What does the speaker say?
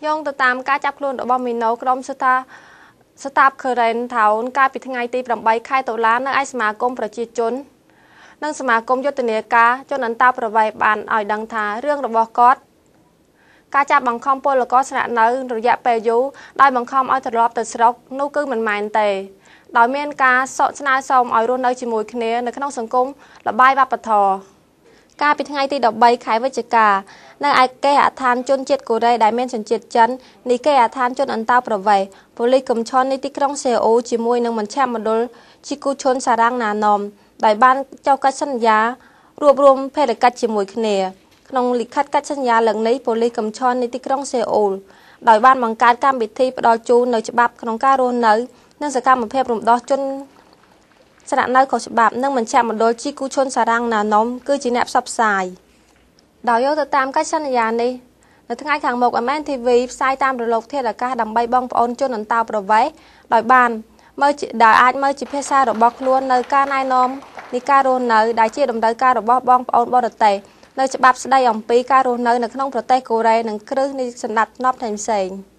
យោងទៅតាមការចាប់ខ្លួនរបស់មីណូក្រុមស្តាបខេរ៉ែនថោនកាលពីថ្ងៃទី8ខែតុលានៅឯសមាគមប្រជាជននិងសមាគមយុទ្ធនាការជនអន្តោប្រវេសន៍បានឲ្យដឹងថារឿងរបស់គាត់ការចាប់បង្ខំពលករស្នាក់នៅរយៈពេលយូរដោយបង្ខំឲ្យត្រឡប់ទៅស្រុកនោះគឺមិនមែនទេដោយមានការសកស្នើសុំឲ្យរស់នៅជាមួយគ្នានៅក្នុងសង្គមលបាយវប្បធម៌កាលពីថ្ងៃទី13ខែវិច្ឆិកានៅឯគេហដ្ឋានជនជាតិកូរ៉េដែលមានសញ្ជាតិចិននៃគេហដ្ឋានជនអន្តោប្រវេសន៍ប៉ូលីសកំឆននៃទីក្រុងសេអ៊ូលជាមួយនឹងមជ្ឈមណ្ឌលជីគូឈុនសារ៉ាំងណាណមដោយបានចុះកិច្ចសន្យារួបរวมភារកិច្ចជាមួយគ្នាក្នុងលិខិតកិច្ចសន្យាលើកនេះប៉ូលីសកំឆននៃទីក្រុងសេអ៊ូលដោយបានបង្កើតកម្មវិធីផ្ដល់ជូននៅច្បាប់ក្នុងការរស់នៅនិងសកម្មភាពរំដោះជនស្នាក់នៅខុសច្បាប់និងមជ្ឈមណ្ឌលជីគូឈុនសារ៉ាំងណាណមគឺជាអ្នកផ្សព្វផ្សាយដោយយកទៅតាមកិច្ចសន្យានេះនៅថ្ងៃខាងមុខ MNTV ផ្សាយតាមរលកធាតុអាកាសដើម្បីបងប្អូនជនអន្តោប្រវេសន៍ដោយអាចមើលជាភាសារបស់ខ្លួននៅការណែនាំនៃការរស់នៅដែលជាតម្រូវការរបស់បងប្អូនបរទេសនៅច្បាប់ស្តីអំពីការរស់នៅក្នុងប្រទេសកូរ៉េនិងគ្រឹះនៃសណ្ដាប់ធ្នាប់ផ្សេងៗ